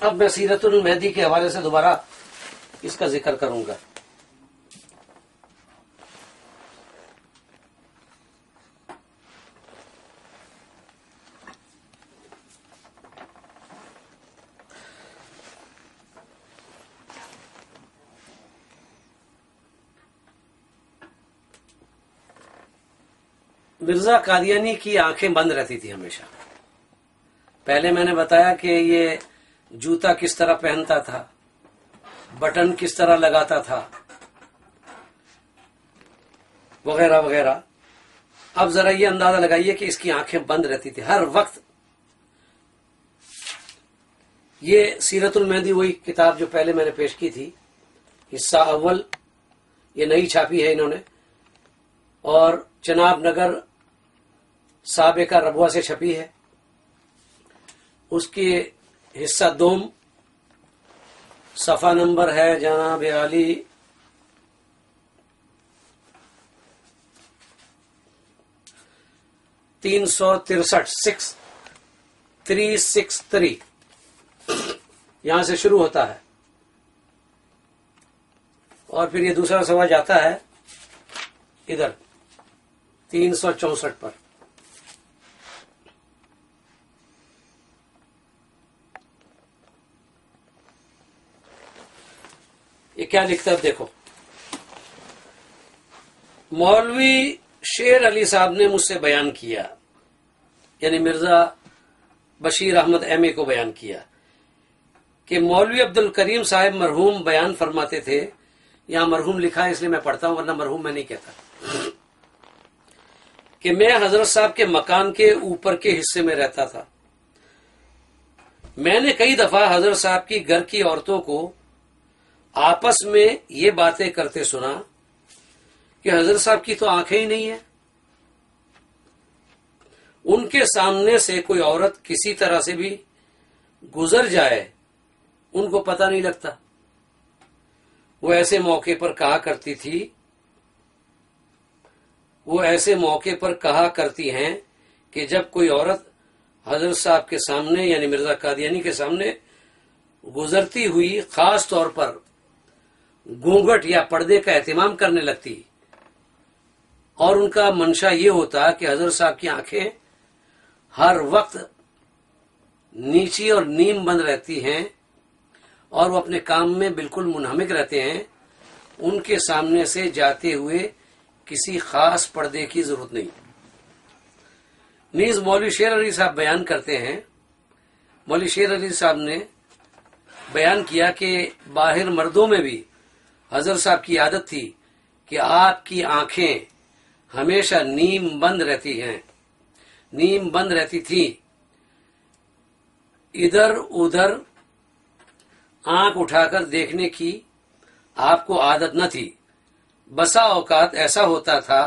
اب میں سیرتُ المہدی کے حوالے سے دوبارہ اس کا ذکر کروں گا۔ مرزا قادیانی کی آنکھیں بند رہتی تھی ہمیشہ۔ پہلے میں نے بتایا کہ یہ جوتا کس طرح پہنتا تھا، بٹن کس طرح لگاتا تھا، وغیرہ وغیرہ۔ اب ذرا یہ اندازہ لگائیے کہ اس کی آنکھیں بند رہتی تھی ہر وقت۔ یہ سیرت المہدی وہی کتاب جو پہلے میں نے پیش کی تھی، حصہ اول، یہ نئی چھاپی ہے انہوں نے، اور چناب نگر سابقہ ربوہ سے چھپی ہے۔ اس کی حصہ دوم، صفحہ نمبر ہے جناب عالی 363، 363 یہاں سے شروع ہوتا ہے، اور پھر یہ دوسرا صفحہ جاتا ہے ادھر 364 پر۔ یہ کیا لکھتا ہے دیکھو۔ مولوی شیر علی صاحب نے مجھ سے بیان کیا، یعنی مرزا بشیر احمد ایم اے کو بیان کیا، کہ مولوی عبد الکریم صاحب مرحوم بیان فرماتے تھے، یہاں مرحوم لکھا ہے اس لیے میں پڑھتا ہوں ورنہ مرحوم میں نہیں کہتا، کہ میں حضرت صاحب کے مکان کے اوپر کے حصے میں رہتا تھا۔ میں نے کئی دفعہ حضرت صاحب کی گھر کی عورتوں کو آپس میں یہ باتیں کرتے سنا کہ حضرت صاحب کی تو آنکھیں ہی نہیں ہیں، ان کے سامنے سے کوئی عورت کسی طرح سے بھی گزر جائے ان کو پتہ نہیں لگتا۔ وہ ایسے موقع پر کہا کرتی تھی، وہ ایسے موقع پر کہا کرتی ہیں کہ جب کوئی عورت حضرت صاحب کے سامنے یعنی مرزا قادیانی کے سامنے گزرتی ہوئی خاص طور پر گھونگھٹ یا پردے کا اہتمام کرنے لگتی، اور ان کا منشا یہ ہوتا کہ حضرت صاحب کی آنکھیں ہر وقت نیچی اور نیم بند رہتی ہیں اور وہ اپنے کام میں بالکل منہمک رہتے ہیں، ان کے سامنے سے جاتے ہوئے کسی خاص پردے کی ضرورت نہیں۔ نیز مولوی شیر علی صاحب بیان کرتے ہیں، مولوی شیر علی صاحب نے بیان کیا کہ باہر مردوں میں بھی حضرت صاحب کی عادت تھی کہ آپ کی آنکھیں ہمیشہ نیم بند رہتی ہیں، نیم بند رہتی تھی، ادھر ادھر آنکھ اٹھا کر دیکھنے کی آپ کو عادت نہ تھی۔ بسا اوقات ایسا ہوتا تھا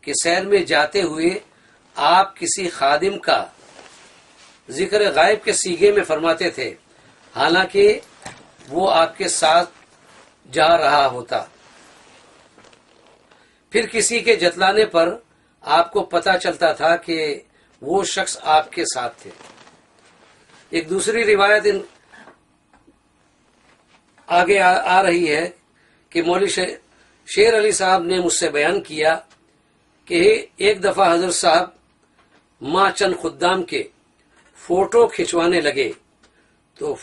کہ سیر میں جاتے ہوئے آپ کسی خادم کا ذکر غائب کے صیغے میں فرماتے تھے، حالانکہ وہ آپ کے ساتھ جا رہا ہوتا۔ پھر کسی کے جتلانے پر آپ کو پتہ چلتا تھا کہ وہ شخص آپ کے ساتھ تھے۔ ایک دوسری روایت آگے آ رہی ہے کہ مولوی شیر علی صاحب نے مجھ سے بیان کیا کہ ایک دفعہ حضرت صاحب ماں چند خدام کے فوٹو کھنچوانے لگے تو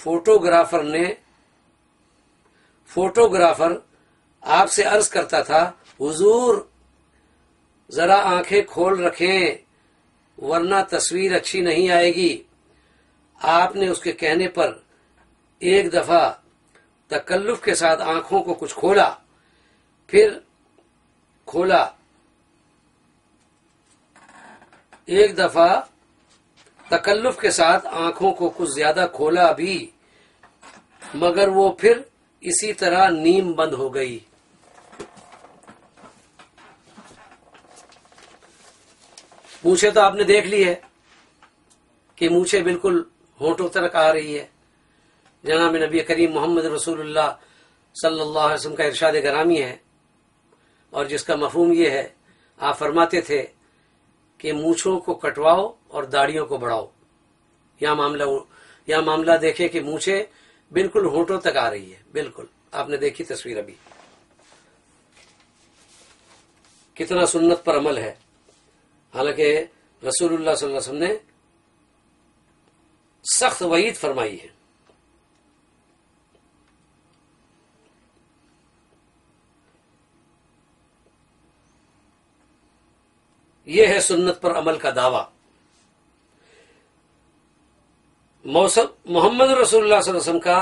فوٹوگرافر آپ سے عرض کرتا تھا، حضور ذرا آنکھیں کھول رکھیں ورنہ تصویر اچھی نہیں آئے گی۔ آپ نے اس کے کہنے پر ایک دفعہ تکلف کے ساتھ آنکھوں کو کچھ کھولا، پھر کھولا، ایک دفعہ تکلف کے ساتھ آنکھوں کو کچھ زیادہ کھولا بھی، مگر وہ پھر اسی طرح نیم بند ہو گئی۔ مونچھیں تو آپ نے دیکھ لی ہے کہ مونچھیں بالکل ہونٹوں تک آ رہی ہے۔ جناب نبی کریم محمد رسول اللہ صلی اللہ علیہ وسلم کا ارشاد گرامی ہے، اور جس کا مفہوم یہ ہے، آپ فرماتے تھے کہ مونچھوں کو کٹواؤ اور داڑھیوں کو بڑھاؤ۔ یہاں معاملہ یا معاملہ دیکھیں کہ مونچھیں بالکل ہونٹوں تک آ رہی ہے، بالکل آپ نے دیکھی تصویر ابھی، کتنا سنت پر عمل ہے، حالانکہ رسول اللہ صلی اللہ علیہ وسلم نے سخت وعید فرمائی ہے۔ یہ ہے سنت پر عمل کا دعویٰ۔ محمد رسول اللہ صلی اللہ علیہ وسلم کا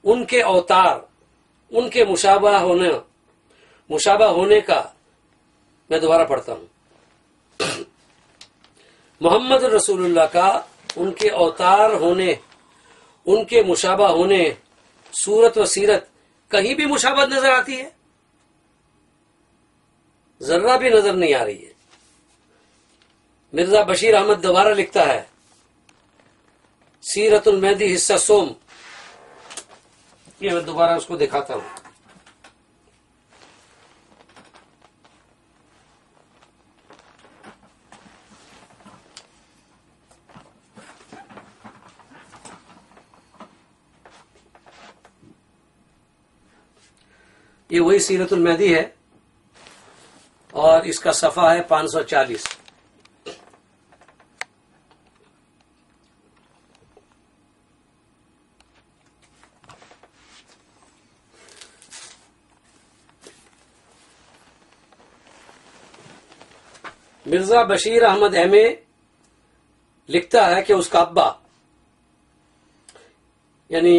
ان کے اوتار، ان کے مشابہ ہونے کا، میں دوبارہ پڑھتا ہوں، محمد رسول اللہ کا ان کے اوتار ہونے، ان کے مشابہ ہونے، صورت و سیرت کہیں بھی مشابہت نظر آتی ہے؟ ذرہ بھی نظر نہیں آ رہی ہے۔ مرزا بشیر احمد دوبارہ لکھتا ہے، سیرت المہدی حصہ سوم، یہ میں دوبارہ اس کو دکھاتا ہوں۔ یہ وہی سیرت المہدی ہے اور اس کا صفحہ ہے 540۔ مرزا بشیر احمد احمے لکھتا ہے کہ اس کا ابا یعنی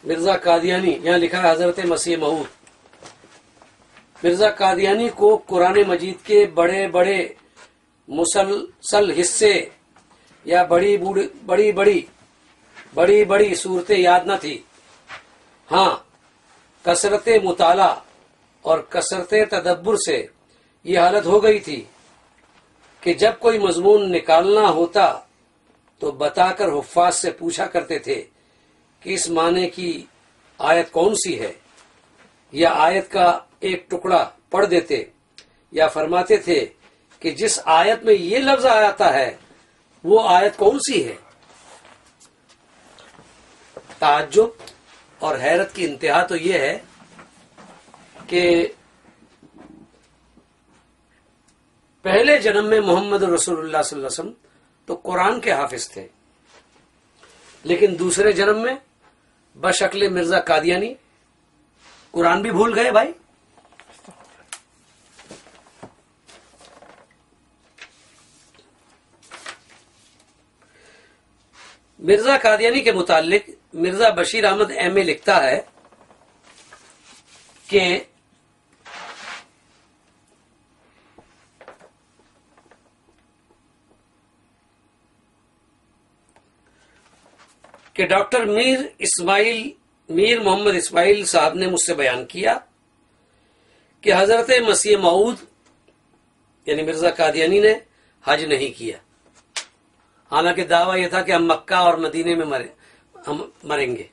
مرزا قادیانی، یہاں لکھا ہے حضرت مسیح موعود، مرزا قادیانی کو قرآن مجید کے بڑے بڑے مسلسل حصے یا بڑی بڑی صورتیں یاد نہ تھی، ہاں کثرت مطالعہ اور کثرت تدبر سے یہ حالت ہو گئی تھی کہ جب کوئی مضمون نکالنا ہوتا تو بتا کر حفاظ سے پوچھا کرتے تھے کہ اس معنی کی آیت کون سی ہے، یا آیت کا ایک ٹکڑا پڑھ دیتے، یا فرماتے تھے کہ جس آیت میں یہ لفظ آتا ہے وہ آیت کون سی ہے۔ تعجب اور حیرت کی انتہا تو یہ ہے کہ پہلے جنم میں محمد رسول اللہ صلی اللہ علیہ وسلم تو قرآن کے حافظ تھے، لیکن دوسرے جنم میں بشکل مرزا قادیانی قرآن بھی بھول گئے بھائی۔ مرزا قادیانی کے متعلق مرزا بشیر احمد احمے لکھتا ہے کہ ڈاکٹر میر محمد اسماعیل صاحب نے مجھ سے بیان کیا کہ حضرت مسیح موعود یعنی مرزا قادیانی نے حج نہیں کیا، حالانکہ دعویٰ یہ تھا کہ ہم مکہ اور مدینے میں مریں گے،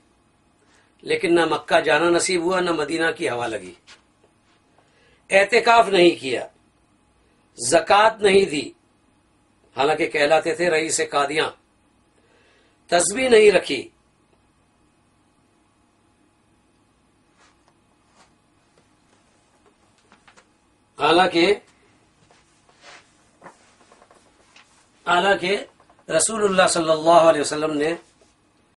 لیکن نہ مکہ جانا نصیب ہوا نہ مدینہ کی ہوا لگی، اعتکاف نہیں کیا، زکوٰۃ نہیں دی، حالانکہ کہلاتے تھے رئیس قادیاں، تسبیح نہیں رکھی، حالانکہ رسول اللہ صلی اللہ علیہ وسلم نے